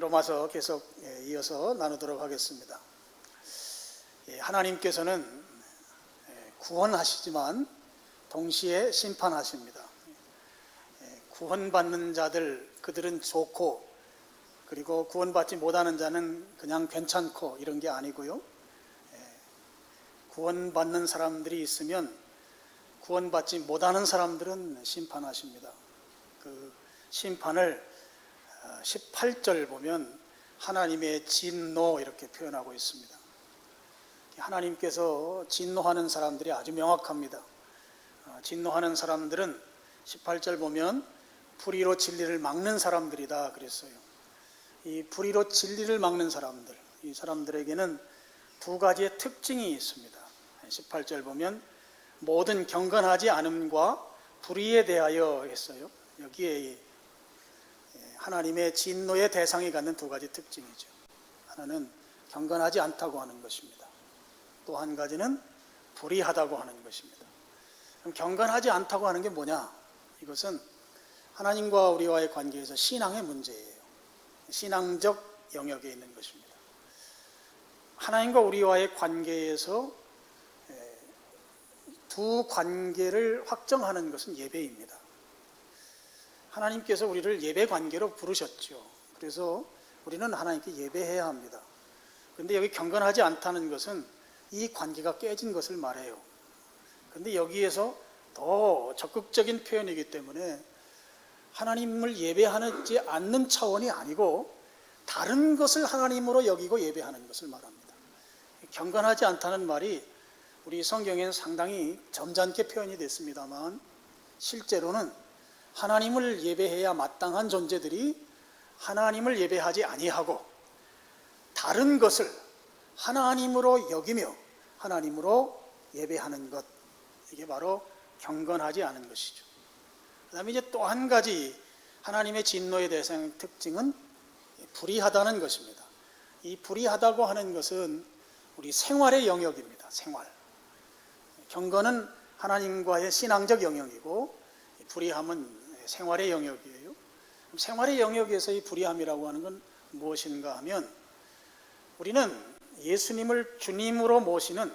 로마서 계속 이어서 나누도록 하겠습니다. 하나님께서는 구원하시지만 동시에 심판하십니다. 구원받는 자들, 그들은 좋고, 그리고 구원받지 못하는 자는 그냥 괜찮고 이런 게 아니고요. 구원받는 사람들이 있으면 구원받지 못하는 사람들은 심판하십니다. 그 심판을 18절 보면 하나님의 진노 이렇게 표현하고 있습니다. 하나님께서 진노하는 사람들이 아주 명확합니다. 진노하는 사람들은 18절 보면 불의로 진리를 막는 사람들이다 그랬어요. 이 불의로 진리를 막는 사람들, 이 사람들에게는 두 가지의 특징이 있습니다. 18절 보면 모든 경건하지 않음과 불의에 대하여 했어요. 여기에 하나님의 진노의 대상이 갖는 두 가지 특징이죠. 하나는 경건하지 않다고 하는 것입니다. 또 한 가지는 불의하다고 하는 것입니다. 그럼 경건하지 않다고 하는 게 뭐냐? 이것은 하나님과 우리와의 관계에서 신앙의 문제예요. 신앙적 영역에 있는 것입니다. 하나님과 우리와의 관계에서 두 관계를 확정하는 것은 예배입니다. 하나님께서 우리를 예배 관계로 부르셨죠. 그래서 우리는 하나님께 예배해야 합니다. 그런데 여기 경건하지 않다는 것은 이 관계가 깨진 것을 말해요. 그런데 여기에서 더 적극적인 표현이기 때문에 하나님을 예배하지 않는 차원이 아니고 다른 것을 하나님으로 여기고 예배하는 것을 말합니다. 경건하지 않다는 말이 우리 성경에는 상당히 점잖게 표현이 됐습니다만 실제로는 하나님을 예배해야 마땅한 존재들이 하나님을 예배하지 아니하고 다른 것을 하나님으로 여기며 하나님으로 예배하는 것, 이게 바로 경건하지 않은 것이죠. 그 다음에 이제 또 한 가지 하나님의 진노의 대상 특징은 불의하다는 것입니다. 이 불의하다고 하는 것은 우리 생활의 영역입니다. 생활. 경건은 하나님과의 신앙적 영역이고 불의함은 생활의 영역이에요. 생활의 영역에서 이 불의함이라고 하는 건 무엇인가 하면 우리는 예수님을 주님으로 모시는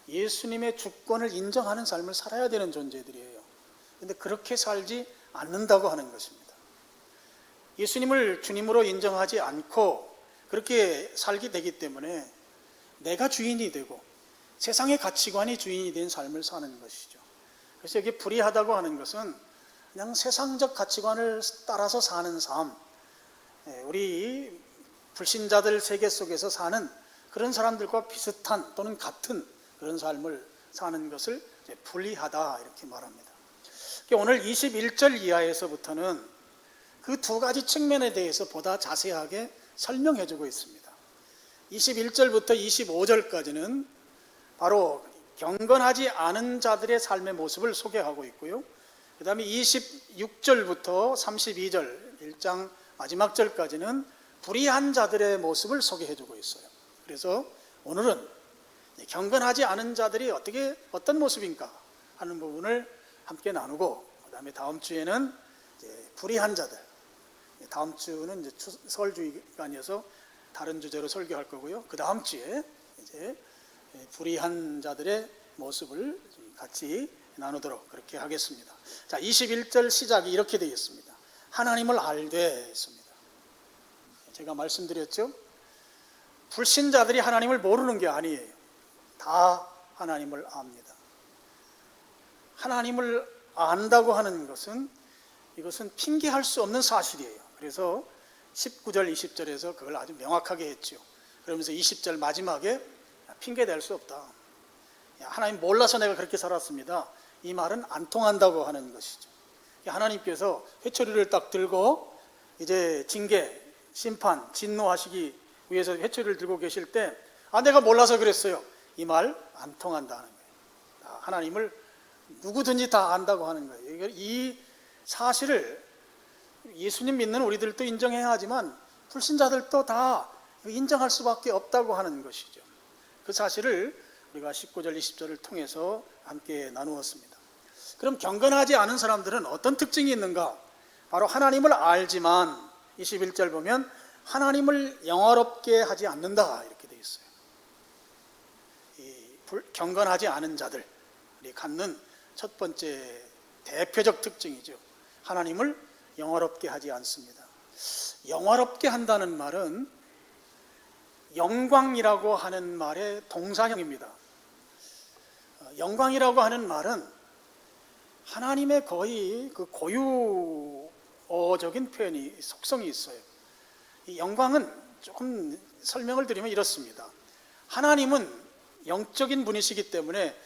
예수님의 주권을 인정하는 삶을 살아야 되는 존재들이에요. 그런데 그렇게 살지 않는다고 하는 것입니다. 예수님을 주님으로 인정하지 않고 그렇게 살게 되기 때문에 내가 주인이 되고 세상의 가치관이 주인이 된 삶을 사는 것이죠. 그래서 여기 불의하다고 하는 것은 그냥 세상적 가치관을 따라서 사는 삶, 우리 불신자들 세계 속에서 사는 그런 사람들과 비슷한 또는 같은 그런 삶을 사는 것을 불의하다 이렇게 말합니다. 오늘 21절 이하에서부터는 그 두 가지 측면에 대해서 보다 자세하게 설명해 주고 있습니다. 21절부터 25절까지는 바로 경건하지 않은 자들의 삶의 모습을 소개하고 있고요. 그 다음에 26절부터 32절 1장 마지막 절까지는 불의한 자들의 모습을 소개해 주고 있어요. 그래서 오늘은 경건하지 않은 자들이 어떤 모습인가 하는 부분을 함께 나누고, 그 다음에 다음 주에는 불의한 자들, 다음 주는 이제 설 주간이어서 다른 주제로 설교할 거고요. 그 다음 주에 이제 불의한 자들의 모습을 같이 나누도록 그렇게 하겠습니다. 자, 21절 시작이 이렇게 되어 있습니다. 하나님을 알되 했습니다. 제가 말씀드렸죠. 불신자들이 하나님을 모르는 게 아니에요. 다 하나님을 압니다. 하나님을 안다고 하는 것은 이것은 핑계할 수 없는 사실이에요. 그래서 19절 20절에서 그걸 아주 명확하게 했죠. 그러면서 20절 마지막에 핑계댈 수 없다. 하나님 몰라서 내가 그렇게 살았습니다. 이 말은 안 통한다고 하는 것이죠. 하나님께서 회초리를 딱 들고 이제 징계, 심판, 진노하시기 위해서 회초리를 들고 계실 때 내가 몰라서 그랬어요. 이 말 안 통한다는 거예요. 하나님을 누구든지 다 안다고 하는 거예요. 이 사실을 예수님 믿는 우리들도 인정해야 하지만 불신자들도 다 인정할 수밖에 없다고 하는 것이죠. 그 사실을 우리가 19절 20절을 통해서 함께 나누었습니다. 그럼 경건하지 않은 사람들은 어떤 특징이 있는가? 바로 하나님을 알지만 21절 보면 하나님을 영화롭게 하지 않는다 이렇게 되어 있어요. 이 경건하지 않은 자들이 갖는 첫 번째 대표적 특징이죠. 하나님을 영화롭게 하지 않습니다. 영화롭게 한다는 말은 영광이라고 하는 말의 동사형입니다. 영광이라고 하는 말은 하나님의 거의 그 고유어적인 표현이 속성이 있어요. 이 영광은 조금 설명을 드리면 이렇습니다. 하나님은 영적인 분이시기 때문에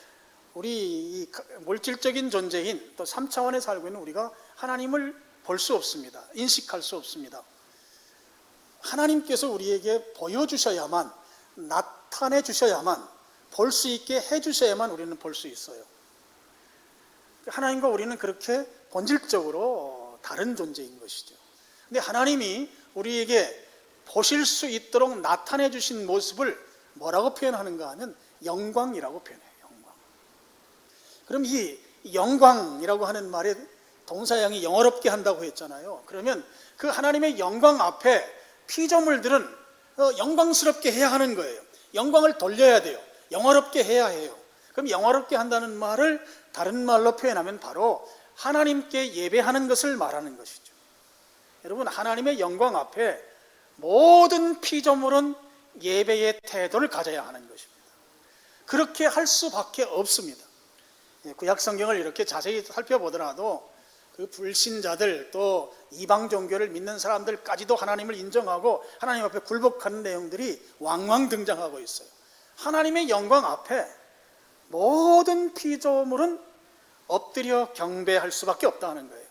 우리 물질적인 존재인 또 3차원에 살고 있는 우리가 하나님을 볼 수 없습니다. 인식할 수 없습니다. 하나님께서 우리에게 보여주셔야만, 나타내 주셔야만, 볼 수 있게 해주셔야만 우리는 볼 수 있어요. 하나님과 우리는 그렇게 본질적으로 다른 존재인 것이죠. 근데 하나님이 우리에게 보실 수 있도록 나타내 주신 모습을 뭐라고 표현하는가 하면 영광이라고 표현해요. 영광. 그럼 이 영광이라고 하는 말의 동사형이 영어롭게 한다고 했잖아요. 그러면 그 하나님의 영광 앞에 피조물들은 영광스럽게 해야 하는 거예요. 영광을 돌려야 돼요. 영어롭게 해야 해요. 그럼 영어롭게 한다는 말을 다른 말로 표현하면 바로 하나님께 예배하는 것을 말하는 것이죠. 여러분, 하나님의 영광 앞에 모든 피조물은 예배의 태도를 가져야 하는 것입니다. 그렇게 할 수밖에 없습니다. 구약 성경을 이렇게 자세히 살펴보더라도 그 불신자들 또 이방 종교를 믿는 사람들까지도 하나님을 인정하고 하나님 앞에 굴복하는 내용들이 왕왕 등장하고 있어요. 하나님의 영광 앞에 모든 피조물은 엎드려 경배할 수밖에 없다는 거예요.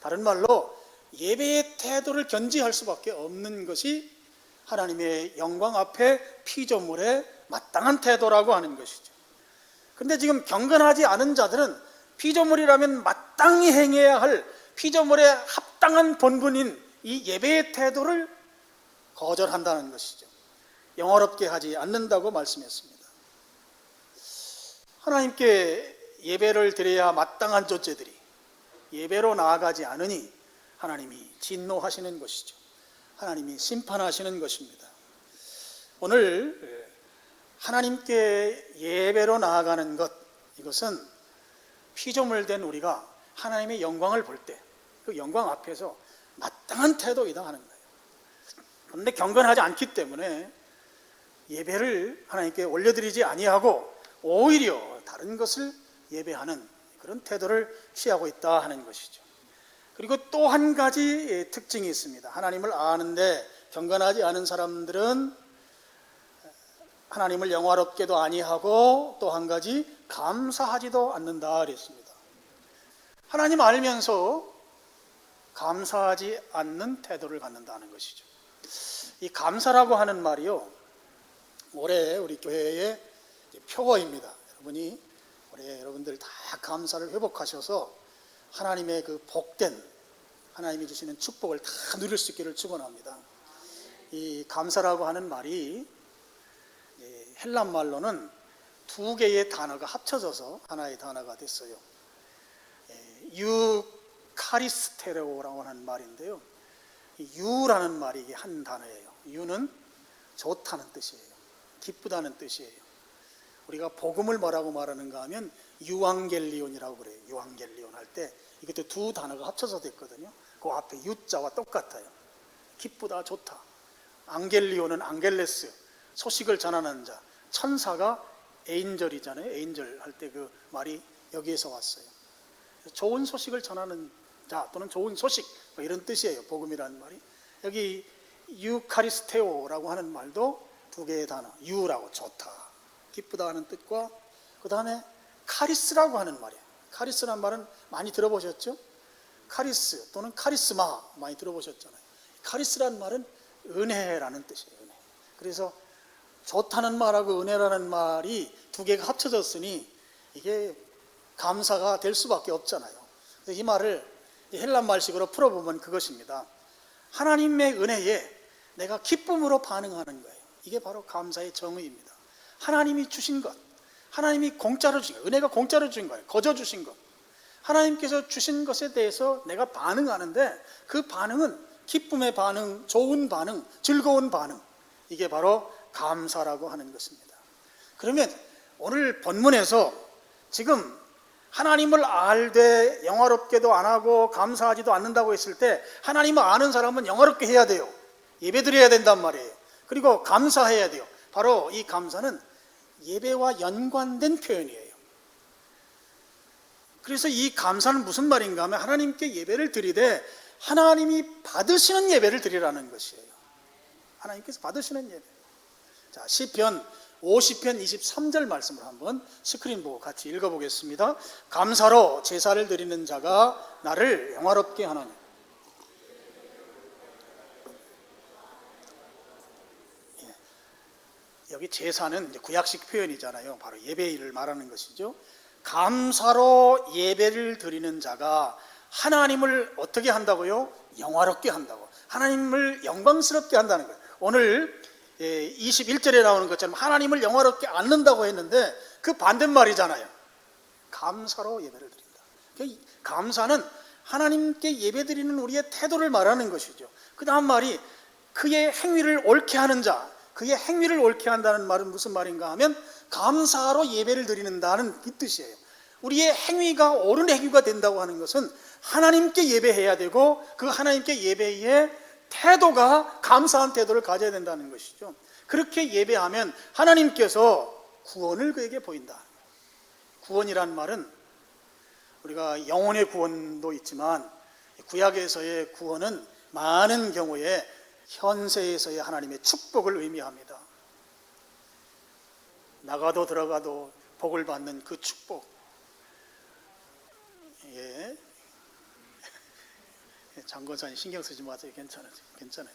다른 말로 예배의 태도를 견지할 수밖에 없는 것이 하나님의 영광 앞에 피조물의 마땅한 태도라고 하는 것이죠. 그런데 지금 경건하지 않은 자들은 피조물이라면 마땅히 행해야 할 피조물의 합당한 본분인 이 예배의 태도를 거절한다는 것이죠. 영어롭게 하지 않는다고 말씀했습니다. 하나님께 예배를 드려야 마땅한 존재들이 예배로 나아가지 않으니 하나님이 진노하시는 것이죠. 하나님이 심판하시는 것입니다. 오늘 하나님께 예배로 나아가는 것, 이것은 피조물 된 우리가 하나님의 영광을 볼 때 그 영광 앞에서 마땅한 태도이다 하는 거예요. 그런데 경건하지 않기 때문에 예배를 하나님께 올려드리지 아니하고 오히려 다른 것을 예배하는 그런 태도를 취하고 있다 하는 것이죠. 그리고 또 한 가지 특징이 있습니다. 하나님을 아는데 경건하지 않은 사람들은 하나님을 영화롭게도 아니하고 또 한 가지 감사하지도 않는다 그랬습니다. 하나님 알면서 감사하지 않는 태도를 갖는다는 것이죠. 이 감사라고 하는 말이요, 올해 우리 교회의 표어입니다. 여러분이 올해 여러분들 다 감사를 회복하셔서 하나님의 그 복된 하나님이 주시는 축복을 다 누릴 수 있기를 축원합니다. 이 감사라고 하는 말이 헬란 말로는 두 개의 단어가 합쳐져서 하나의 단어가 됐어요. 유카리스테로라고 하는 말인데요. 유라는 말이 이게 한 단어예요. 유는 좋다는 뜻이에요. 기쁘다는 뜻이에요. 우리가 복음을 뭐라고 말하는가 하면 유앙겔리온이라고 그래요. 유앙겔리온 할 때 이것도 두 단어가 합쳐서 됐거든요. 그 앞에 유자와 똑같아요. 기쁘다, 좋다. 앙겔리온은 앙겔레스, 소식을 전하는 자. 천사가 에인절이잖아요. 에인절 할 때 그 말이 여기에서 왔어요. 좋은 소식을 전하는 자 또는 좋은 소식, 뭐 이런 뜻이에요. 복음이라는 말이. 여기 유카리스테오라고 하는 말도 두 개의 단어, 유라고 좋다, 기쁘다 하는 뜻과 그 다음에 카리스라고 하는 말이에요. 카리스라는 말은 많이 들어보셨죠? 카리스 또는 카리스마 많이 들어보셨잖아요. 카리스라는 말은 은혜라는 뜻이에요. 은혜. 그래서 좋다는 말하고 은혜라는 말이 두 개가 합쳐졌으니 이게 감사가 될 수밖에 없잖아요. 이 말을 헬란 말식으로 풀어보면 그것입니다. 하나님의 은혜에 내가 기쁨으로 반응하는 거예요. 이게 바로 감사의 정의입니다. 하나님이 주신 것, 하나님이 공짜로 주신 것, 은혜가 공짜로 주신 거예요. 거저 주신 것. 하나님께서 주신 것에 대해서 내가 반응하는데 그 반응은 기쁨의 반응, 좋은 반응, 즐거운 반응, 이게 바로 감사라고 하는 것입니다. 그러면 오늘 본문에서 지금 하나님을 알되 영화롭게도 안 하고 감사하지도 않는다고 했을 때, 하나님을 아는 사람은 영화롭게 해야 돼요. 예배드려야 된단 말이에요. 그리고 감사해야 돼요. 바로 이 감사는 예배와 연관된 표현이에요. 그래서 이 감사는 무슨 말인가 하면, 하나님께 예배를 드리되 하나님이 받으시는 예배를 드리라는 것이에요. 하나님께서 받으시는 예배. 자, 시편 50편 23절 말씀을 한번 스크린 보고 같이 읽어보겠습니다. 감사로 제사를 드리는 자가 나를 영화롭게 하나니. 예. 여기 제사는 이제 구약식 표현이잖아요. 바로 예배를 말하는 것이죠. 감사로 예배를 드리는 자가 하나님을 어떻게 한다고요? 영화롭게 한다고. 하나님을 영광스럽게 한다는 거예요. 오늘 21절에 나오는 것처럼 하나님을 영화롭게 않는다고 했는데 그 반대말이잖아요. 감사로 예배를 드린다. 감사는 하나님께 예배드리는 우리의 태도를 말하는 것이죠. 그 다음 말이 그의 행위를 옳게 하는 자, 그의 행위를 옳게 한다는 말은 무슨 말인가 하면 감사로 예배를 드리는다는 이 뜻이에요. 우리의 행위가 옳은 행위가 된다고 하는 것은 하나님께 예배해야 되고, 그 하나님께 예배의 태도가 감사한 태도를 가져야 된다는 것이죠. 그렇게 예배하면 하나님께서 구원을 그에게 보인다. 구원이란 말은 우리가 영혼의 구원도 있지만 구약에서의 구원은 많은 경우에 현세에서의 하나님의 축복을 의미합니다. 나가도 들어가도 복을 받는 그 축복. 예. 장건사님 신경 쓰지 마세요. 괜찮아요.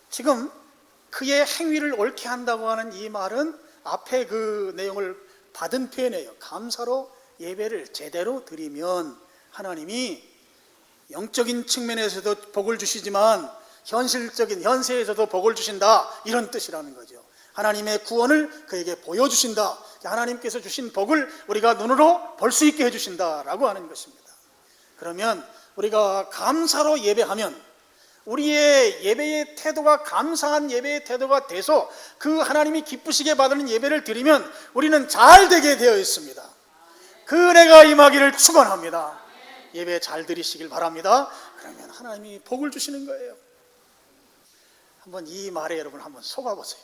지금 그의 행위를 옳게 한다고 하는 이 말은 앞에 그 내용을 받은 표현이에요. 감사로 예배를 제대로 드리면 하나님이 영적인 측면에서도 복을 주시지만 현실적인 현세에서도 복을 주신다, 이런 뜻이라는 거죠. 하나님의 구원을 그에게 보여주신다. 하나님께서 주신 복을 우리가 눈으로 볼 수 있게 해주신다라고 하는 것입니다. 그러면 우리가 감사로 예배하면, 우리의 예배의 태도가 감사한 예배의 태도가 돼서 그 하나님이 기쁘시게 받는 예배를 드리면 우리는 잘 되게 되어 있습니다. 그 은혜가 임하기를 축원합니다. 예배 잘 드리시길 바랍니다. 그러면 하나님이 복을 주시는 거예요. 한번 이 말에 여러분 한번 속아보세요.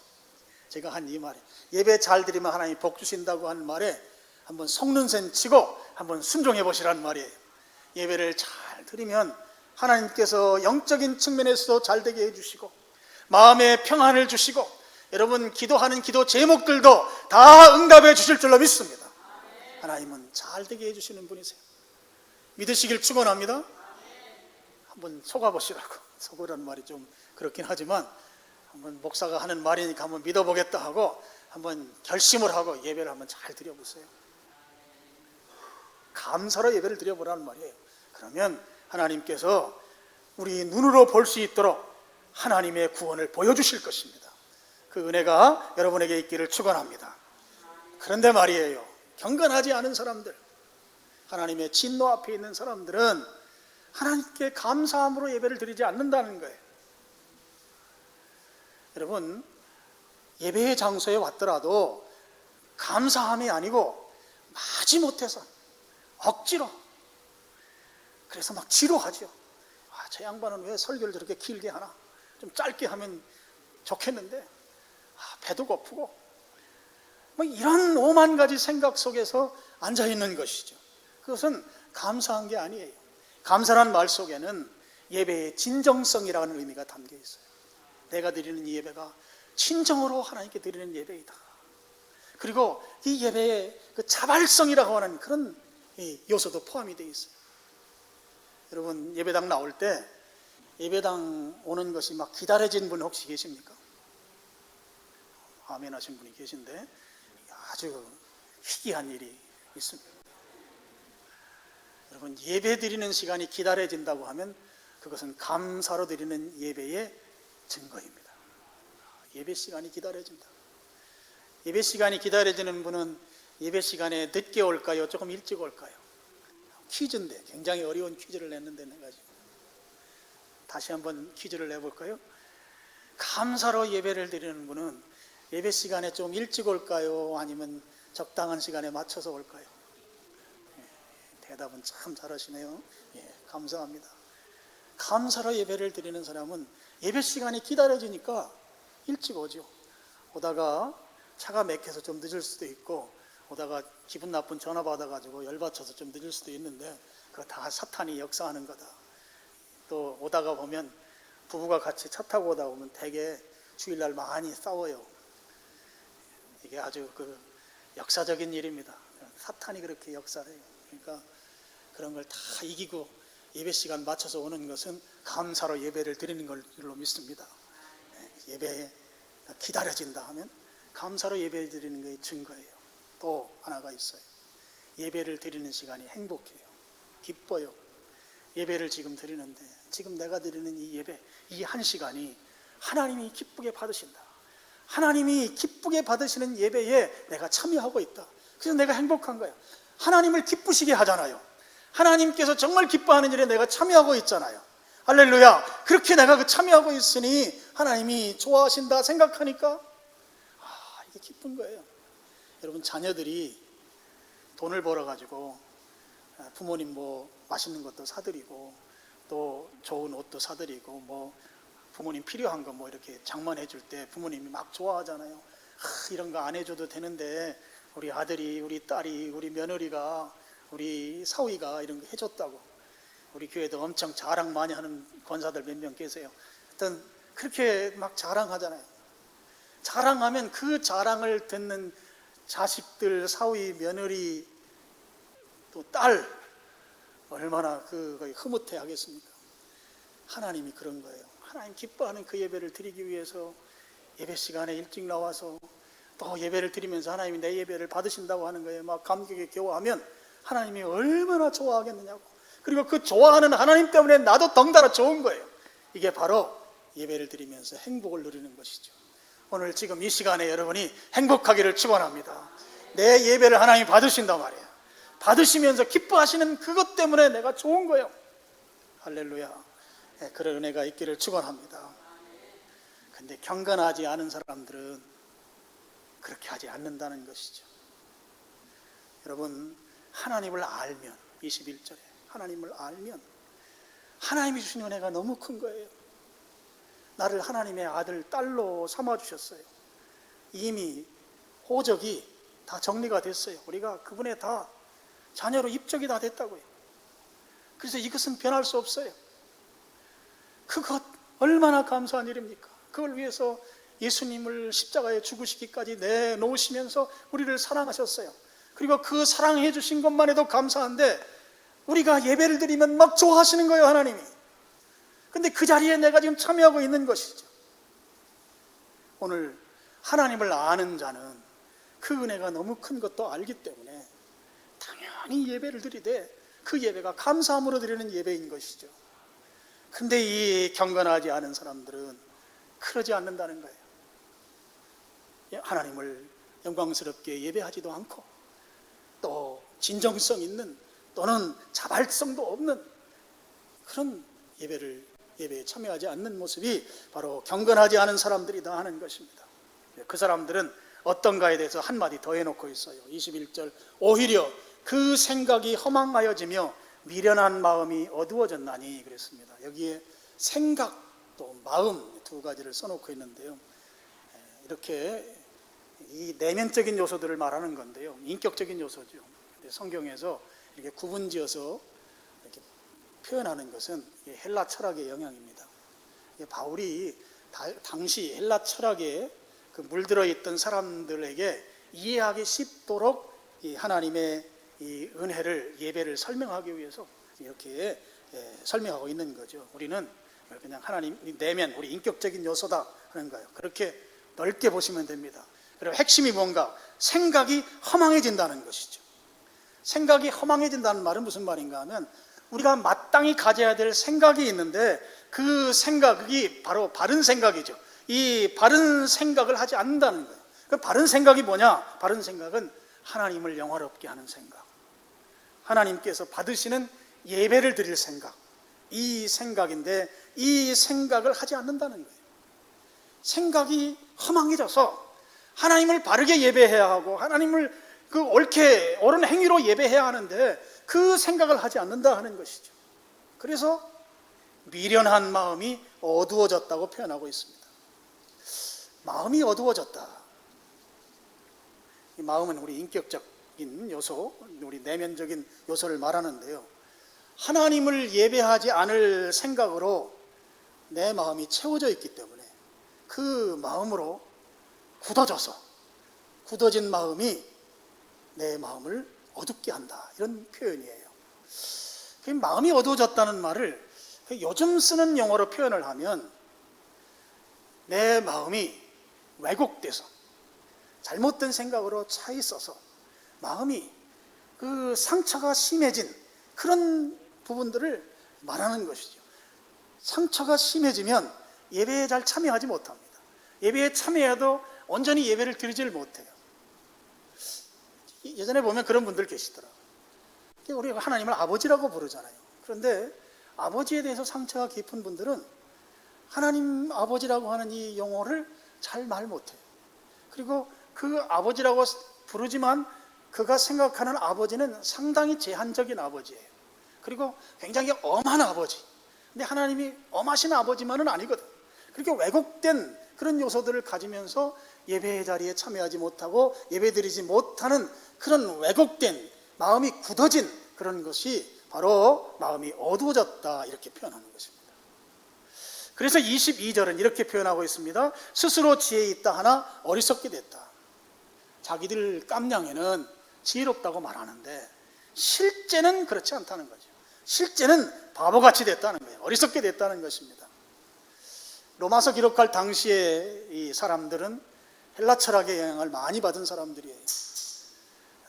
제가 한 이 말에, 예배 잘 드리면 하나님이 복 주신다고 하는 말에 한번 속는 셈 치고 한번 순종해 보시라는 말이에요. 예배를 잘 드리면 하나님께서 영적인 측면에서도 잘 되게 해주시고 마음의 평안을 주시고, 여러분 기도하는 기도 제목들도 다 응답해 주실 줄로 믿습니다. 하나님은 잘 되게 해주시는 분이세요. 믿으시길 축원합니다. 한번 속아보시라고. 속으라는 말이 좀 그렇긴 하지만 한번 목사가 하는 말이니까 한번 믿어보겠다 하고 한번 결심을 하고 예배를 한번 잘 드려보세요. 감사로 예배를 드려보라는 말이에요. 그러면 하나님께서 우리 눈으로 볼 수 있도록 하나님의 구원을 보여주실 것입니다. 그 은혜가 여러분에게 있기를 축원합니다. 그런데 말이에요, 경건하지 않은 사람들, 하나님의 진노 앞에 있는 사람들은 하나님께 감사함으로 예배를 드리지 않는다는 거예요. 여러분, 예배의 장소에 왔더라도 감사함이 아니고 마지못해서 억지로, 그래서 막 지루하죠. 저 양반은 왜 설교를 저렇게 길게 하나? 좀 짧게 하면 좋겠는데, 배도 고프고, 뭐 이런 오만 가지 생각 속에서 앉아 있는 것이죠. 그것은 감사한 게 아니에요. 감사라는 말 속에는 예배의 진정성이라는 의미가 담겨 있어요. 내가 드리는 이 예배가 진정으로 하나님께 드리는 예배이다. 그리고 이 예배의 그 자발성이라고 하는 그런 요소도 포함이 되어 있어요. 여러분, 예배당 나올 때 예배당 오는 것이 막 기다려진 분 혹시 계십니까? 아멘 하신 분이 계신데 아주 희귀한 일이 있습니다. 여러분, 예배 드리는 시간이 기다려진다고 하면 그것은 감사로 드리는 예배의 증거입니다. 예배 시간이 기다려진다. 예배 시간이 기다려지는 분은 예배 시간에 늦게 올까요? 조금 일찍 올까요? 퀴즈인데, 굉장히 어려운 퀴즈를 냈는데 내가 지금 다시 한번 퀴즈를 내볼까요? 감사로 예배를 드리는 분은 예배 시간에 좀 일찍 올까요? 아니면 적당한 시간에 맞춰서 올까요? 대답은 참 잘하시네요. 감사합니다. 감사로 예배를 드리는 사람은 예배 시간이 기다려지니까 일찍 오죠. 오다가 차가 막혀서 좀 늦을 수도 있고, 오다가 기분 나쁜 전화 받아가지고 열받쳐서 좀 늦을 수도 있는데, 그거 다 사탄이 역사하는 거다. 또 오다가 보면 부부가 같이 차 타고 오다 보면 되게 주일날 많이 싸워요. 이게 아주 역사적인 일입니다. 사탄이 그렇게 역사를 해요. 그러니까 그런 걸 다 이기고 예배 시간 맞춰서 오는 것은 감사로 예배를 드리는 걸로 믿습니다. 예배에 기다려진다 하면 감사로 예배 드리는 게 증거예요. 또 하나가 있어요. 예배를 드리는 시간이 행복해요. 기뻐요. 예배를 지금 드리는데, 지금 내가 드리는 이 예배, 이 한 시간이 하나님이 기쁘게 받으신다. 하나님이 기쁘게 받으시는 예배에 내가 참여하고 있다. 그래서 내가 행복한 거예요. 하나님을 기쁘시게 하잖아요. 하나님께서 정말 기뻐하는 일에 내가 참여하고 있잖아요. 할렐루야. 그렇게 내가 참여하고 있으니 하나님이 좋아하신다 생각하니까 이게 기쁜 거예요. 여러분, 자녀들이 돈을 벌어가지고 부모님 뭐 맛있는 것도 사드리고 또 좋은 옷도 사드리고 뭐 부모님 필요한 거 뭐 이렇게 장만해 줄 때 부모님이 막 좋아하잖아요. 이런 거 안 해줘도 되는데 우리 아들이, 우리 딸이, 우리 며느리가, 우리 사위가 이런 거 해줬다고. 우리 교회도 엄청 자랑 많이 하는 권사들 몇 명 계세요. 하여튼 그렇게 막 자랑하잖아요. 자랑하면 그 자랑을 듣는 자식들, 사위, 며느리, 또 딸, 얼마나 그거 흐뭇해 하겠습니까? 하나님이 그런 거예요. 하나님 기뻐하는 그 예배를 드리기 위해서 예배 시간에 일찍 나와서 또 예배를 드리면서 하나님이 내 예배를 받으신다고 하는 거예요. 막 감격에 겨워하면 하나님이 얼마나 좋아하겠느냐고. 그리고 그 좋아하는 하나님 때문에 나도 덩달아 좋은 거예요. 이게 바로 예배를 드리면서 행복을 누리는 것이죠. 오늘 지금 이 시간에 여러분이 행복하기를 축원합니다. 내 예배를 하나님이 받으신단 말이에요. 받으시면서 기뻐하시는 그것 때문에 내가 좋은 거예요. 할렐루야. 그런 은혜가 있기를 축원합니다. 근데 경건하지 않은 사람들은 그렇게 하지 않는다는 것이죠. 여러분, 하나님을 알면, 21절에 하나님을 알면 하나님이 주신 은혜가 너무 큰 거예요. 나를 하나님의 아들, 딸로 삼아주셨어요. 이미 호적이 다 정리가 됐어요. 우리가 그분의 다 자녀로 입적이 다 됐다고요. 그래서 이것은 변할 수 없어요. 그것 얼마나 감사한 일입니까? 그걸 위해서 예수님을 십자가에 죽으시기까지 내놓으시면서 우리를 사랑하셨어요. 그리고 그 사랑해 주신 것만 해도 감사한데 우리가 예배를 드리면 막 좋아하시는 거예요, 하나님이. 근데 그 자리에 내가 지금 참여하고 있는 것이죠. 오늘 하나님을 아는 자는 그 은혜가 너무 큰 것도 알기 때문에 당연히 예배를 드리되 그 예배가 감사함으로 드리는 예배인 것이죠. 근데 이 경건하지 않은 사람들은 그러지 않는다는 거예요. 하나님을 영광스럽게 예배하지도 않고 또 진정성 있는 또는 자발성도 없는 그런 예배에 참여하지 않는 모습이 바로 경건하지 않은 사람들이다 하는 것입니다. 그 사람들은 어떤가에 대해서 한마디 더 해놓고 있어요. 21절, 오히려 그 생각이 허망하여지며 미련한 마음이 어두워졌나니 그랬습니다. 여기에 생각 또 마음 두 가지를 써놓고 있는데요. 이렇게 이 내면적인 요소들을 말하는 건데요. 인격적인 요소죠. 성경에서 이렇게 구분지어서 이렇게 표현하는 것은 헬라 철학의 영향입니다. 바울이 당시 헬라 철학에 그 물들어 있던 사람들에게 이해하기 쉽도록 이 하나님의 이 은혜를, 예배를 설명하기 위해서 이렇게 설명하고 있는 거죠. 우리는 그냥 하나님 내면 우리 인격적인 요소다 하는 거예요. 그렇게 넓게 보시면 됩니다. 그리고 핵심이 뭔가? 생각이 허망해진다는 것이죠. 생각이 허망해진다는 말은 무슨 말인가 하면 우리가 마땅히 가져야 될 생각이 있는데 그 생각이 바로 바른 생각이죠. 이 바른 생각을 하지 않는다는 거예요. 그 바른 생각이 뭐냐? 바른 생각은 하나님을 영화롭게 하는 생각, 하나님께서 받으시는 예배를 드릴 생각, 이 생각인데 이 생각을 하지 않는다는 거예요. 생각이 허망해져서 하나님을 바르게 예배해야 하고 하나님을 그 옳게 옳은 행위로 예배해야 하는데 그 생각을 하지 않는다 하는 것이죠. 그래서 미련한 마음이 어두워졌다고 표현하고 있습니다. 마음이 어두워졌다. 이 마음은 우리 인격적인 요소, 우리 내면적인 요소를 말하는데요. 하나님을 예배하지 않을 생각으로 내 마음이 채워져 있기 때문에 그 마음으로 굳어진 마음이 내 마음을 어둡게 한다, 이런 표현이에요. 마음이 어두워졌다는 말을 요즘 쓰는 용어로 표현을 하면 내 마음이 왜곡돼서 잘못된 생각으로 차 있어서 마음이 그 상처가 심해진 그런 부분들을 말하는 것이죠. 상처가 심해지면 예배에 잘 참여하지 못합니다. 예배에 참여해도 온전히 예배를 드리지를 못해요. 예전에 보면 그런 분들 계시더라고요. 우리가 하나님을 아버지라고 부르잖아요. 그런데 아버지에 대해서 상처가 깊은 분들은 하나님 아버지라고 하는 이 용어를 잘 말 못해요. 그리고 그 아버지라고 부르지만 그가 생각하는 아버지는 상당히 제한적인 아버지예요. 그리고 굉장히 엄한 아버지. 근데 하나님이 엄하신 아버지만은 아니거든. 그렇게 왜곡된 그런 요소들을 가지면서 예배의 자리에 참여하지 못하고 예배드리지 못하는 그런 왜곡된 마음이 굳어진 그런 것이 바로 마음이 어두워졌다, 이렇게 표현하는 것입니다. 그래서 22절은 이렇게 표현하고 있습니다. 스스로 지혜 있다 하나 어리석게 됐다. 자기들 깜냥에는 지혜롭다고 말하는데 실제는 그렇지 않다는 거죠. 실제는 바보같이 됐다는 거예요. 어리석게 됐다는 것입니다. 로마서 기록할 당시에 이 사람들은 헬라 철학의 영향을 많이 받은 사람들이에요.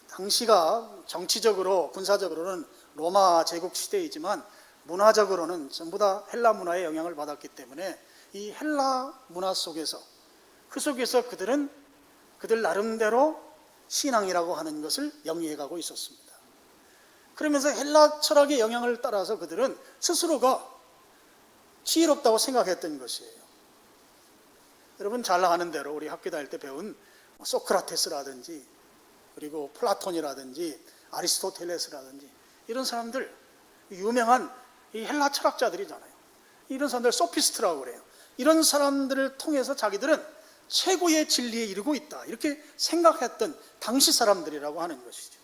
당시가 정치적으로 군사적으로는 로마 제국 시대이지만 문화적으로는 전부 다 헬라 문화의 영향을 받았기 때문에 이 헬라 문화 속에서 그 속에서 그들은 그들 나름대로 신앙이라고 하는 것을 영위해가고 있었습니다. 그러면서 헬라 철학의 영향을 따라서 그들은 스스로가 지혜롭다고 생각했던 것이에요. 여러분 잘 아는 대로 우리 학교 다닐 때 배운 소크라테스라든지 그리고 플라톤이라든지 아리스토텔레스라든지 이런 사람들, 유명한 이 헬라 철학자들이잖아요. 이런 사람들 소피스트라고 그래요. 이런 사람들을 통해서 자기들은 최고의 진리에 이르고 있다, 이렇게 생각했던 당시 사람들이라고 하는 것이죠.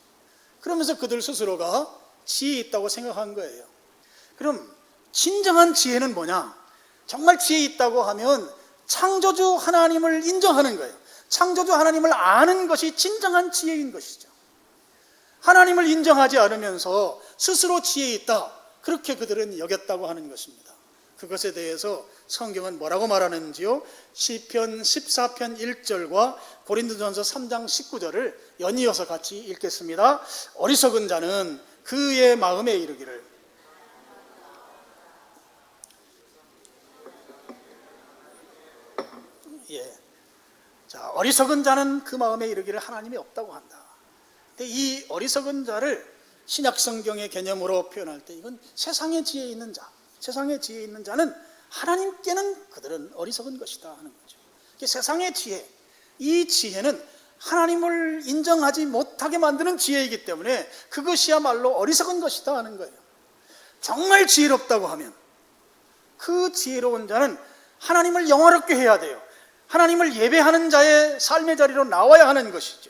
그러면서 그들 스스로가 지혜 있다고 생각한 거예요. 그럼 진정한 지혜는 뭐냐? 정말 지혜 있다고 하면 창조주 하나님을 인정하는 거예요. 창조주 하나님을 아는 것이 진정한 지혜인 것이죠. 하나님을 인정하지 않으면서 스스로 지혜 있다, 그렇게 그들은 여겼다고 하는 것입니다. 그것에 대해서 성경은 뭐라고 말하는지요? 시편 14편 1절과 고린도전서 3장 19절을 연이어서 같이 읽겠습니다. 어리석은 자는 그의 마음에 이르기를. 자, 어리석은 자는 그 마음에 이르기를 하나님이 없다고 한다. 근데 이 어리석은 자를 신약 성경의 개념으로 표현할 때 이건 세상의 지혜에 있는 자, 세상의 지혜에 있는 자는 하나님께는 그들은 어리석은 것이다 하는 거죠. 세상의 지혜, 이 지혜는 하나님을 인정하지 못하게 만드는 지혜이기 때문에 그것이야말로 어리석은 것이다 하는 거예요. 정말 지혜롭다고 하면 그 지혜로운 자는 하나님을 영화롭게 해야 돼요. 하나님을 예배하는 자의 삶의 자리로 나와야 하는 것이죠.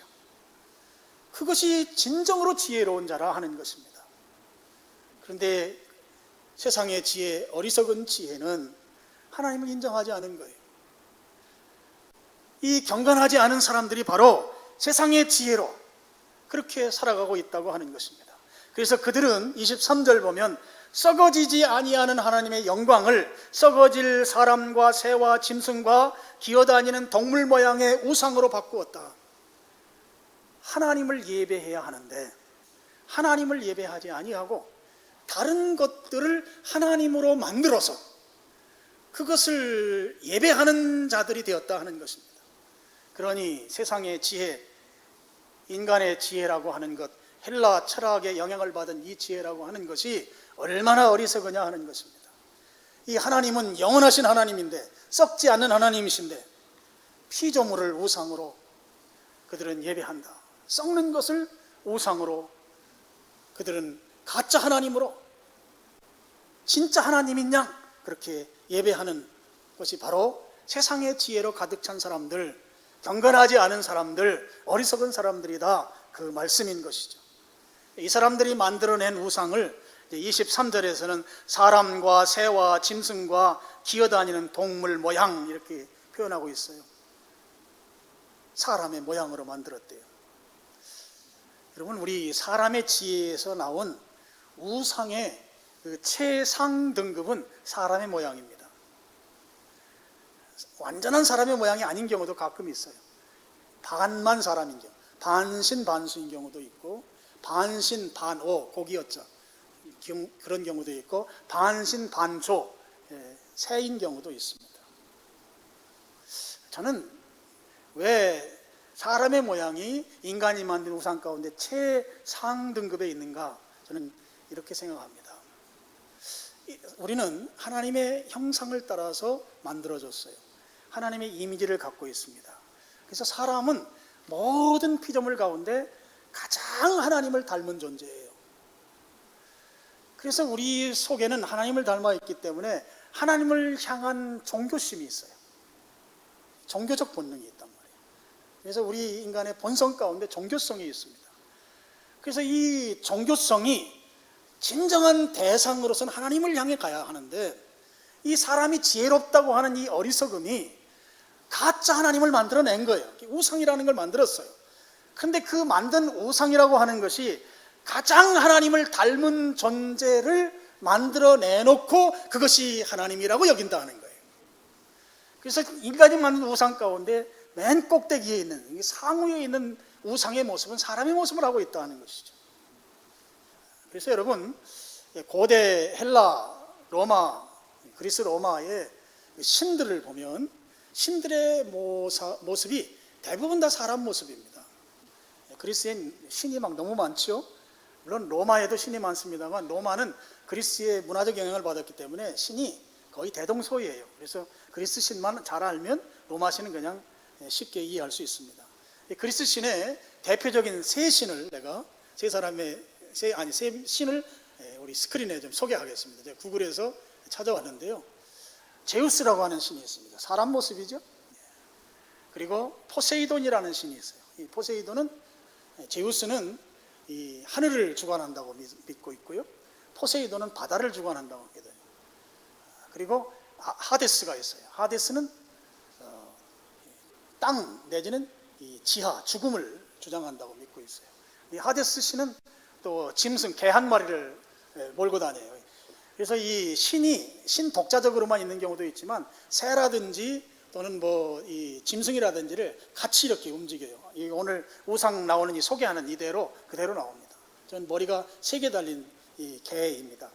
그것이 진정으로 지혜로운 자라 하는 것입니다. 그런데 세상의 지혜, 어리석은 지혜는 하나님을 인정하지 않은 거예요. 이 경건하지 않은 사람들이 바로 세상의 지혜로 그렇게 살아가고 있다고 하는 것입니다. 그래서 그들은 23절 보면 썩어지지 아니하는 하나님의 영광을 썩어질 사람과 새와 짐승과 기어다니는 동물 모양의 우상으로 바꾸었다. 하나님을 예배해야 하는데 하나님을 예배하지 아니하고 다른 것들을 하나님으로 만들어서 그것을 예배하는 자들이 되었다 하는 것입니다. 그러니 세상의 지혜, 인간의 지혜라고 하는 것, 헬라 철학의 영향을 받은 이 지혜라고 하는 것이 얼마나 어리석으냐 하는 것입니다. 이 하나님은 영원하신 하나님인데, 썩지 않는 하나님이신데 피조물을 우상으로 그들은 예배한다. 썩는 것을 우상으로, 그들은 가짜 하나님으로 진짜 하나님인 양 그렇게 예배하는 것이 바로 세상의 지혜로 가득 찬 사람들, 경건하지 않은 사람들, 어리석은 사람들이다, 그 말씀인 것이죠. 이 사람들이 만들어낸 우상을 23절에서는 사람과 새와 짐승과 기어다니는 동물 모양 이렇게 표현하고 있어요. 사람의 모양으로 만들었대요. 여러분, 우리 사람의 지혜에서 나온 우상의 그 최상 등급은 사람의 모양입니다. 완전한 사람의 모양이 아닌 경우도 가끔 있어요. 반만 사람인 경우, 반신 반수인 경우도 있고, 반신 반오, 고기였죠, 그런 경우도 있고, 반신 반조, 새인 경우도 있습니다. 저는 왜 사람의 모양이 인간이 만든 우상 가운데 최상 등급에 있는가, 저는 이렇게 생각합니다. 우리는 하나님의 형상을 따라서 만들어졌어요. 하나님의 이미지를 갖고 있습니다. 그래서 사람은 모든 피조물 가운데 가장 하나님을 닮은 존재예요. 그래서 우리 속에는 하나님을 닮아 있기 때문에 하나님을 향한 종교심이 있어요. 종교적 본능이 있단 말이에요. 그래서 우리 인간의 본성 가운데 종교성이 있습니다. 그래서 이 종교성이 진정한 대상으로서는 하나님을 향해 가야 하는데, 이 사람이 지혜롭다고 하는 이 어리석음이 가짜 하나님을 만들어낸 거예요. 우상이라는 걸 만들었어요. 근데 그 만든 우상이라고 하는 것이 가장 하나님을 닮은 존재를 만들어내놓고 그것이 하나님이라고 여긴다는 거예요. 그래서 인간이 만든 우상 가운데 맨 꼭대기에 있는, 상위에 있는 우상의 모습은 사람의 모습을 하고 있다는 것이죠. 그래서 여러분, 고대 헬라, 로마, 그리스 로마의 신들을 보면 신들의 모습이 대부분 다 사람 모습입니다. 그리스엔 신이 막 너무 많죠. 물론 로마에도 신이 많습니다만, 로마는 그리스의 문화적 영향을 받았기 때문에 신이 거의 대동소이예요. 그래서 그리스 신만 잘 알면 로마 신은 그냥 쉽게 이해할 수 있습니다. 그리스 신의 대표적인 세 신을 내가 세 신을 우리 스크린에 좀 소개하겠습니다. 제가 구글에서 찾아왔는데요. 제우스라고 하는 신이 있습니다. 사람 모습이죠. 그리고 포세이돈이라는 신이 있어요. 이 포세이돈은, 제우스는 이 하늘을 주관한다고 믿고 있고요. 포세이돈은 바다를 주관한다고 믿어요. 그리고 하데스가 있어요. 하데스는 땅 내지는 이 지하, 죽음을 주장한다고 믿고 있어요. 이 하데스 신은 또 짐승, 개 한 마리를 몰고 다녀요. 그래서 이 신이 신 독자적으로만 있는 경우도 있지만, 새라든지 또는 뭐 이 짐승이라든지를 같이 이렇게 움직여요. 이 오늘 우상 나오는 이 소개하는 이대로 그대로 나옵니다. 전 머리가 3개 달린 이 개입니다.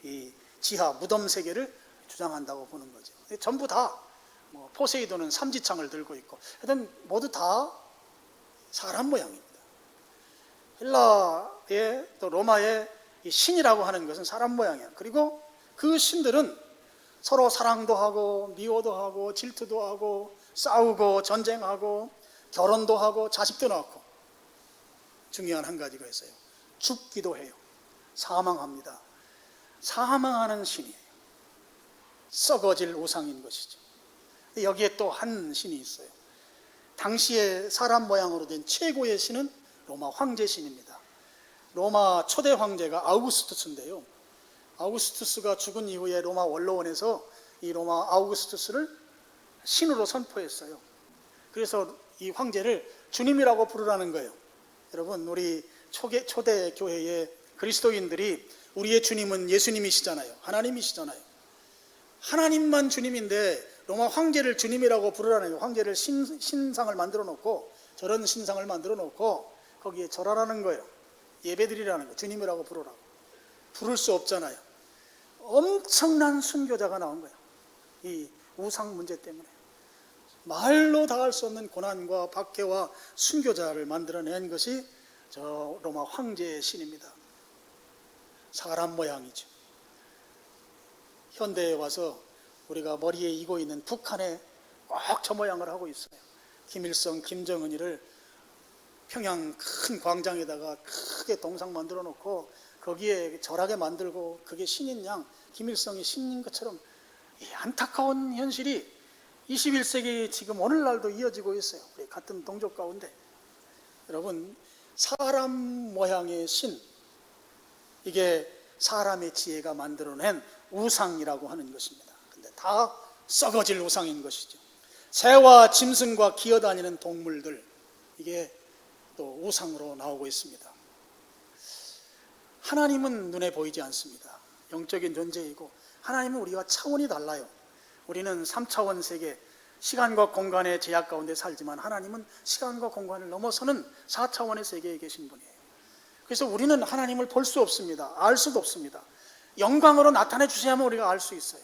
이 지하 무덤 세계를 주장한다고 보는 거죠. 전부 다 뭐 포세이돈은 삼지창을 들고 있고, 하여튼 모두 다 사람 모양입니다. 헬라의 또 로마의 이 신이라고 하는 것은 사람 모양이에요. 그리고 그 신들은 서로 사랑도 하고 미워도 하고 질투도 하고 싸우고 전쟁하고 결혼도 하고 자식도 낳고, 중요한 한 가지가 있어요. 죽기도 해요. 사망합니다. 사망하는 신이에요. 썩어질 우상인 것이죠. 여기에 또 한 신이 있어요. 당시에 사람 모양으로 된 최고의 신은 로마 황제 신입니다. 로마 초대 황제가 아우구스투스인데요. 아우구스투스가 죽은 이후에 로마 원로원에서 이 로마 아우구스투스를 신으로 선포했어요. 그래서 이 황제를 주님이라고 부르라는 거예요. 여러분, 우리 초대 교회의 그리스도인들이 우리의 주님은 예수님이시잖아요. 하나님이시잖아요. 하나님만 주님인데 로마 황제를 주님이라고 부르라는 거예요. 황제를 신상을 만들어 놓고, 저런 신상을 만들어 놓고 거기에 절하라는 거예요. 예배드리라는 거예요. 주님이라고 부르라고. 부를 수 없잖아요. 엄청난 순교자가 나온 거예요. 이 우상 문제 때문에 말로 다 할 수 없는 고난과 박해와 순교자를 만들어낸 것이 저 로마 황제의 신입니다. 사람 모양이죠. 현대에 와서 우리가 머리에 이고 있는 북한에 꼭 저 모양을 하고 있어요. 김일성, 김정은이를 평양 큰 광장에다가 크게 동상 만들어 놓고 거기에 절하게 만들고 그게 신인 양 김일성이 신인 것처럼 이 안타까운 현실이 21세기 지금 오늘날도 이어지고 있어요. 우리 같은 동족 가운데. 여러분, 사람 모양의 신, 이게 사람의 지혜가 만들어낸 우상이라고 하는 것입니다. 근데 다 썩어질 우상인 것이죠. 새와 짐승과 기어다니는 동물들, 이게 또 우상으로 나오고 있습니다. 하나님은 눈에 보이지 않습니다. 영적인 존재이고 하나님은 우리와 차원이 달라요. 우리는 3차원 세계, 시간과 공간의 제약 가운데 살지만 하나님은 시간과 공간을 넘어서는 4차원의 세계에 계신 분이에요. 그래서 우리는 하나님을 볼 수 없습니다. 알 수도 없습니다. 영광으로 나타내 주셔야만 우리가 알 수 있어요.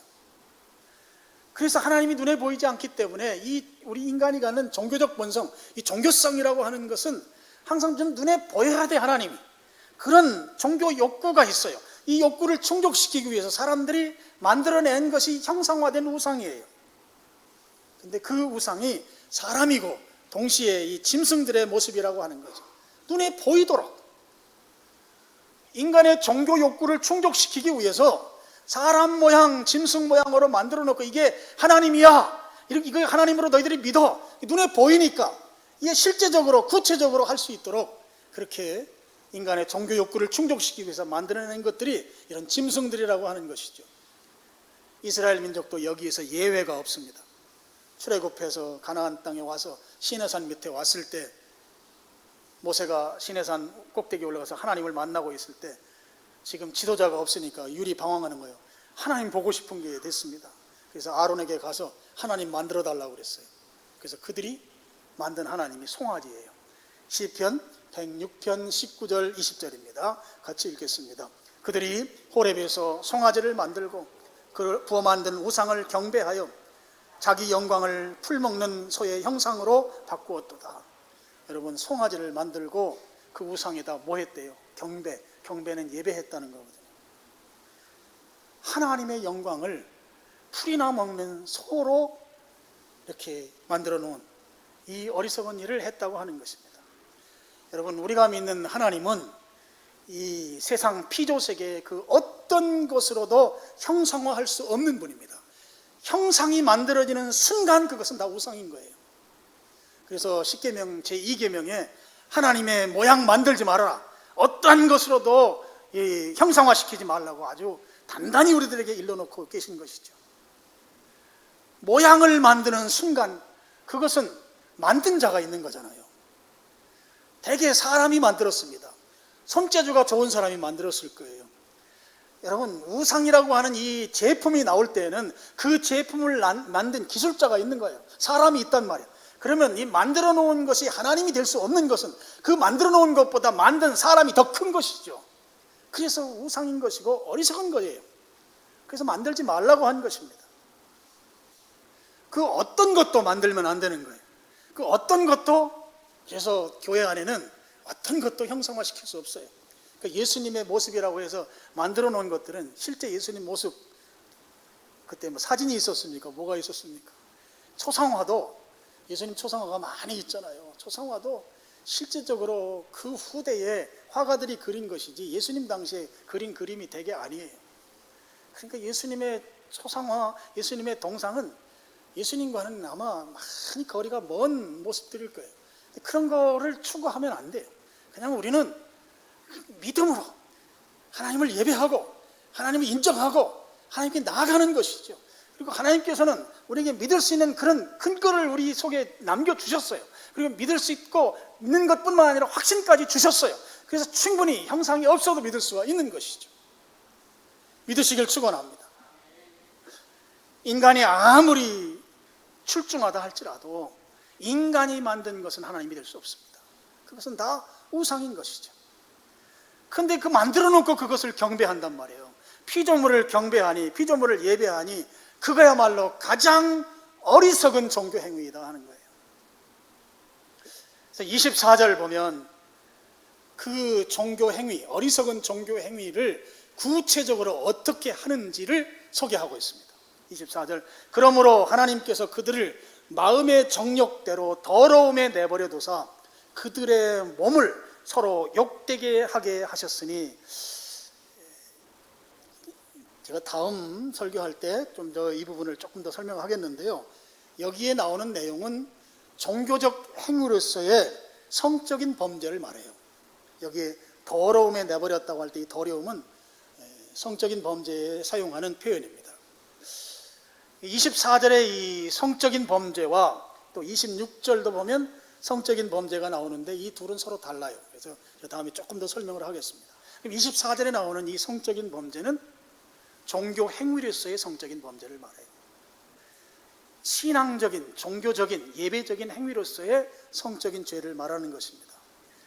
그래서 하나님이 눈에 보이지 않기 때문에 우리 인간이 갖는 종교적 본성, 이 종교성이라고 하는 것은 항상 좀 눈에 보여야 돼. 하나님이 그런 종교 욕구가 있어요. 이 욕구를 충족시키기 위해서 사람들이 만들어낸 것이 형상화된 우상이에요. 근데 그 우상이 사람이고 동시에 이 짐승들의 모습이라고 하는 거죠. 눈에 보이도록 인간의 종교 욕구를 충족시키기 위해서 사람 모양, 짐승 모양으로 만들어 놓고 이게 하나님이야, 이거 하나님으로 너희들이 믿어, 눈에 보이니까 이게 실제적으로 구체적으로 할 수 있도록 그렇게 인간의 종교 욕구를 충족시키기 위해서 만들어낸 것들이 이런 짐승들이라고 하는 것이죠. 이스라엘 민족도 여기에서 예외가 없습니다. 출애굽해서 가나안 땅에 와서 시내산 밑에 왔을 때 모세가 시내산 꼭대기에 올라가서 하나님을 만나고 있을 때 지금 지도자가 없으니까 율이 방황하는 거예요. 하나님 보고 싶은 게 됐습니다. 그래서 아론에게 가서 하나님 만들어 달라고 그랬어요. 그래서 그들이 만든 하나님이 송아지예요. 시편 106편 19절 20절입니다. 같이 읽겠습니다. 그들이 호렙에서 송아지를 만들고 그 부어 만든 우상을 경배하여 자기 영광을 풀먹는 소의 형상으로 바꾸었도다. 여러분, 송아지를 만들고 그 우상에다 뭐 했대요? 경배. 경배는 예배했다는 거거든요. 하나님의 영광을 풀이나 먹는 소로 이렇게 만들어 놓은 이 어리석은 일을 했다고 하는 것입니다. 여러분, 우리가 믿는 하나님은 이 세상 피조세계의 그 어떤 것으로도 형상화할 수 없는 분입니다. 형상이 만들어지는 순간 그것은 다 우상인 거예요. 그래서 십계명 제2계명에 하나님의 모양 만들지 말아라, 어떠한 것으로도 형상화시키지 말라고 아주 단단히 우리들에게 일러놓고 계신 것이죠. 모양을 만드는 순간 그것은 만든 자가 있는 거잖아요. 대개 사람이 만들었습니다. 손재주가 좋은 사람이 만들었을 거예요. 여러분, 우상이라고 하는 이 제품이 나올 때에는 그 제품을 만든 기술자가 있는 거예요. 사람이 있단 말이에요. 그러면 이 만들어 놓은 것이 하나님이 될 수 없는 것은 그 만들어 놓은 것보다 만든 사람이 더 큰 것이죠. 그래서 우상인 것이고 어리석은 거예요. 그래서 만들지 말라고 한 것입니다. 그 어떤 것도 만들면 안 되는 거예요. 그 어떤 것도, 그래서 교회 안에는 어떤 것도 형상화시킬 수 없어요. 그러니까 예수님의 모습이라고 해서 만들어 놓은 것들은 실제 예수님 모습, 그때 뭐 사진이 있었습니까? 뭐가 있었습니까? 초상화도, 예수님 초상화가 많이 있잖아요. 초상화도 실제적으로 그 후대에 화가들이 그린 것이지 예수님 당시에 그린 그림이 대개 아니에요. 그러니까 예수님의 초상화, 예수님의 동상은 예수님과는 아마 많이 거리가 먼 모습들일 거예요. 그런 거를 추구하면 안 돼요. 그냥 우리는 믿음으로 하나님을 예배하고 하나님을 인정하고 하나님께 나아가는 것이죠. 그리고 하나님께서는 우리에게 믿을 수 있는 그런 근거를 우리 속에 남겨주셨어요. 그리고 믿을 수 있는 것뿐만 아니라 확신까지 주셨어요. 그래서 충분히 형상이 없어도 믿을 수가 있는 것이죠. 믿으시길 축원합니다. 인간이 아무리 출중하다 할지라도 인간이 만든 것은 하나님이 될 수 없습니다. 그것은 다 우상인 것이죠. 그런데 그 만들어 놓고 그것을 경배한단 말이에요. 피조물을 경배하니, 피조물을 예배하니 그거야말로 가장 어리석은 종교 행위이다 하는 거예요. 그래서 24절 보면 그 종교 행위, 어리석은 종교 행위를 구체적으로 어떻게 하는지를 소개하고 있습니다. 24절, 그러므로 하나님께서 그들을 마음의 정욕대로 더러움에 내버려 두사 그들의 몸을 서로 욕되게 하게 하셨으니, 제가 다음 설교할 때 좀 더 이 부분을 조금 더 설명하겠는데요, 여기에 나오는 내용은 종교적 행위로서의 성적인 범죄를 말해요. 여기에 더러움에 내버렸다고 할 때 이 더러움은 성적인 범죄에 사용하는 표현입니다. 24절의 이 성적인 범죄와 또 26절도 보면 성적인 범죄가 나오는데 이 둘은 서로 달라요. 그래서 다음에 조금 더 설명을 하겠습니다. 그럼 24절에 나오는 이 성적인 범죄는 종교 행위로서의 성적인 범죄를 말해요. 신앙적인, 종교적인, 예배적인 행위로서의 성적인 죄를 말하는 것입니다.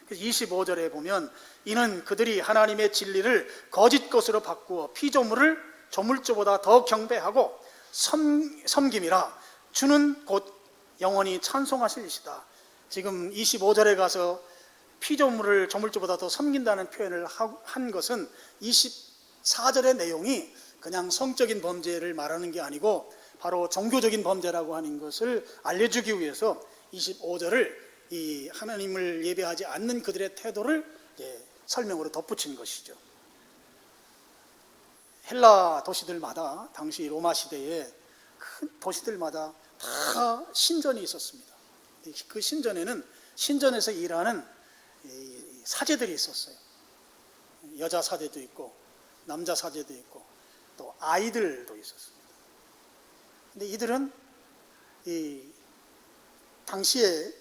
그래서 25절에 보면 이는 그들이 하나님의 진리를 거짓 것으로 바꾸어 피조물을 조물주보다 더 경배하고 섬김이라 주는 곧 영원히 찬송하실 이시다. 지금 25절에 가서 피조물을 조물주보다 더 섬긴다는 표현을 한 것은 24절의 내용이 그냥 성적인 범죄를 말하는 게 아니고 바로 종교적인 범죄라고 하는 것을 알려주기 위해서 25절을 이 하나님을 예배하지 않는 그들의 태도를 설명으로 덧붙인 것이죠. 헬라 도시들마다, 당시 로마 시대에 큰 도시들마다 다 신전이 있었습니다. 그 신전에는 신전에서 일하는 사제들이 있었어요. 여자 사제도 있고 남자 사제도 있고 또 아이들도 있었습니다. 근데 이들은 이 당시에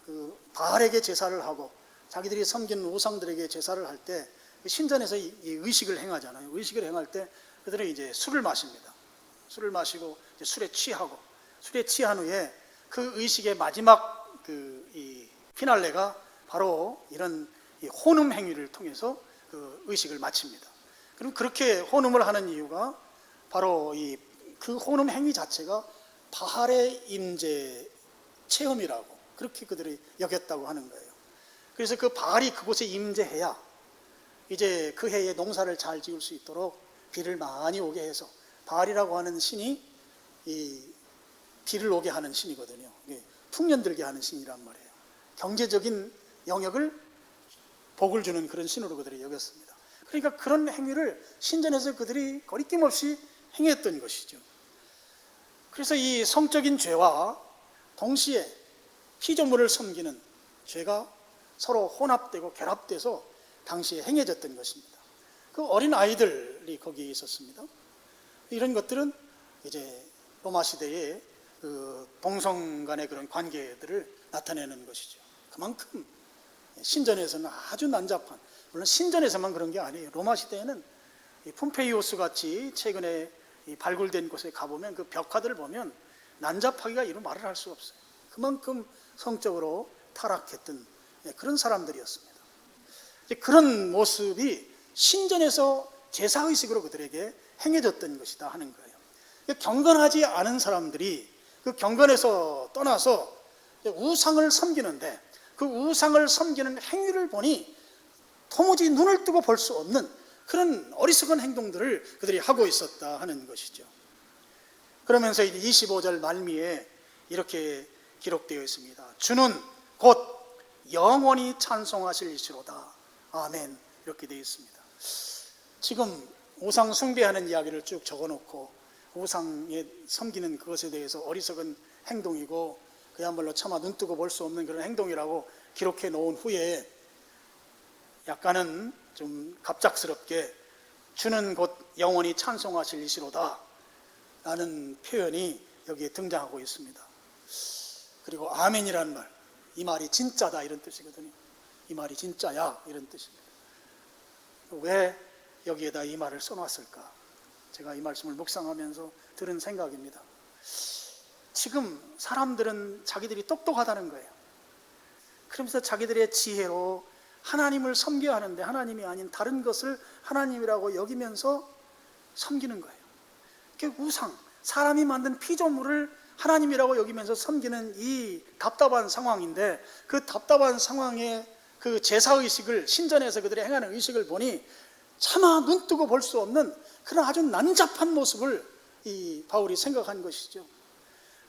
그 바알에게 제사를 하고 자기들이 섬기는 우상들에게 제사를 할 때 신전에서 이 의식을 행하잖아요. 의식을 행할 때 그들은 이제 술을 마십니다. 술을 마시고 이제 술에 취하고, 술에 취한 후에 그 의식의 마지막 이 피날레가 바로 이런 이 혼음 행위를 통해서 그 의식을 마칩니다. 그럼 그렇게 혼음을 하는 이유가 바로 그 혼음 행위 자체가 바알의 임재 체험이라고 그렇게 그들이 여겼다고 하는 거예요. 그래서 그 바알이 그곳에 임재해야 이제 그 해에 농사를 잘 지을 수 있도록 비를 많이 오게 해서, 바알이라고 하는 신이 이 비를 오게 하는 신이거든요. 풍년들게 하는 신이란 말이에요. 경제적인 영역을 복을 주는 그런 신으로 그들이 여겼습니다. 그러니까 그런 행위를 신전에서 그들이 거리낌 없이 행했던 것이죠. 그래서 이 성적인 죄와 동시에 피조물을 섬기는 죄가 서로 혼합되고 결합돼서 당시에 행해졌던 것입니다. 그 어린 아이들이 거기에 있었습니다. 이런 것들은 이제 로마 시대의 그 동성 간의 그런 관계들을 나타내는 것이죠. 그만큼 신전에서는 아주 난잡한, 물론 신전에서만 그런 게 아니에요. 로마 시대에는 이 폼페이오스 같이 최근에 발굴된 곳에 가보면 그 벽화들을 보면 난잡하기가 이루 말을 할 수 없어요. 그만큼 성적으로 타락했던 그런 사람들이었습니다. 그런 모습이 신전에서 제사의식으로 그들에게 행해졌던 것이다 하는 거예요. 경건하지 않은 사람들이 그 경건에서 떠나서 우상을 섬기는데 그 우상을 섬기는 행위를 보니 도무지 눈을 뜨고 볼 수 없는 그런 어리석은 행동들을 그들이 하고 있었다 하는 것이죠. 그러면서 25절 말미에 이렇게 기록되어 있습니다. 주는 곧 영원히 찬송하실 이시로다. 아멘. 이렇게 되어 있습니다. 지금 우상 숭배하는 이야기를 쭉 적어놓고 우상에 섬기는 그것에 대해서 어리석은 행동이고 그야말로 차마 눈뜨고 볼 수 없는 그런 행동이라고 기록해 놓은 후에 약간은 좀 갑작스럽게 주는 곧 영원히 찬송하실 이시로다 라는 표현이 여기에 등장하고 있습니다. 그리고 아멘이라는 말, 이 말이 진짜다 이런 뜻이거든요. 이 말이 진짜야 이런 뜻입니다. 왜 여기에다 이 말을 써놨을까? 제가 이 말씀을 묵상하면서 들은 생각입니다. 지금 사람들은 자기들이 똑똑하다는 거예요. 그러면서 자기들의 지혜로 하나님을 섬겨야 하는데 하나님이 아닌 다른 것을 하나님이라고 여기면서 섬기는 거예요. 우상, 사람이 만든 피조물을 하나님이라고 여기면서 섬기는 이 답답한 상황인데 그 답답한 상황에 그 제사의식을 신전에서 그들이 행하는 의식을 보니 차마 눈뜨고 볼 수 없는 그런 아주 난잡한 모습을 이 바울이 생각한 것이죠.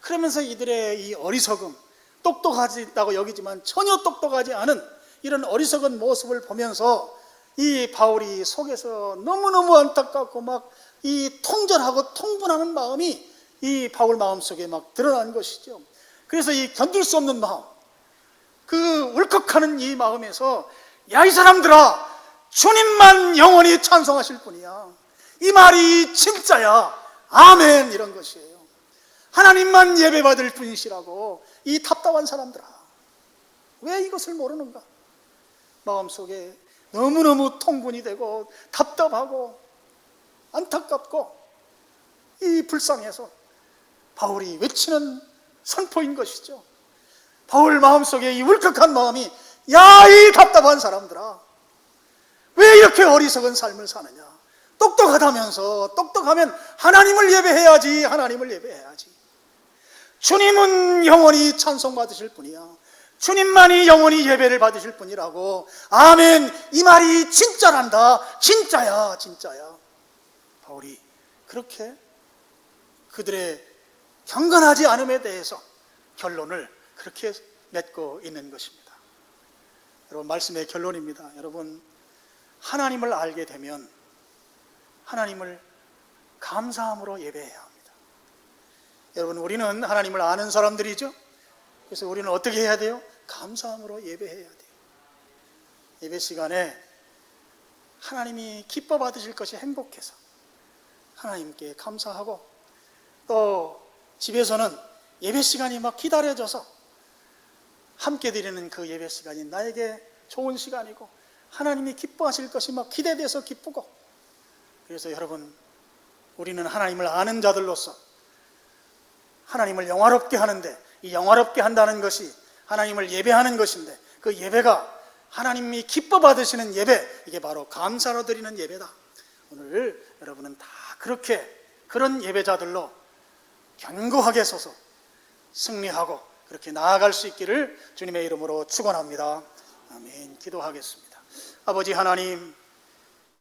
그러면서 이들의 이 어리석음, 똑똑하다고 여기지만 전혀 똑똑하지 않은 이런 어리석은 모습을 보면서 이 바울이 속에서 너무너무 안타깝고 막 이 통절하고 통분하는 마음이 이 바울 마음속에 막 드러난 것이죠. 그래서 이 견딜 수 없는 마음, 그 울컥하는 이 마음에서 야, 이 사람들아, 주님만 영원히 찬송하실 분이야. 이 말이 진짜야. 아멘. 이런 것이에요. 하나님만 예배받을 분이시라고. 이 답답한 사람들아, 왜 이것을 모르는가? 마음속에 너무너무 통분이 되고 답답하고 안타깝고 이 불쌍해서 바울이 외치는 선포인 것이죠. 바울 마음속에 이 울컥한 마음이 야, 이 답답한 사람들아, 왜 이렇게 어리석은 삶을 사느냐? 똑똑하다면서, 똑똑하면 하나님을 예배해야지. 하나님을 예배해야지. 주님은 영원히 찬송받으실 분이야. 주님만이 영원히 예배를 받으실 분이라고. 아멘. 이 말이 진짜란다. 진짜야, 진짜야. 바울이 그렇게 그들의 경건하지 않음에 대해서 결론을 그렇게 맺고 있는 것입니다. 여러분, 말씀의 결론입니다. 여러분, 하나님을 알게 되면 하나님을 감사함으로 예배해야 합니다. 여러분, 우리는 하나님을 아는 사람들이죠. 그래서 우리는 어떻게 해야 돼요? 감사함으로 예배해야 돼요. 예배 시간에 하나님이 기뻐 받으실 것이 행복해서 하나님께 감사하고, 또 집에서는 예배 시간이 막 기다려져서 함께 드리는 그 예배 시간이 나에게 좋은 시간이고 하나님이 기뻐하실 것이 막 기대돼서 기쁘고. 그래서 여러분, 우리는 하나님을 아는 자들로서 하나님을 영화롭게 하는데, 이 영화롭게 한다는 것이 하나님을 예배하는 것인데, 그 예배가 하나님이 기뻐 받으시는 예배, 이게 바로 감사로 드리는 예배다. 오늘 여러분은 다 그렇게 그런 예배자들로 견고하게 서서 승리하고 그렇게 나아갈 수 있기를 주님의 이름으로 축원합니다. 아멘. 기도하겠습니다. 아버지 하나님,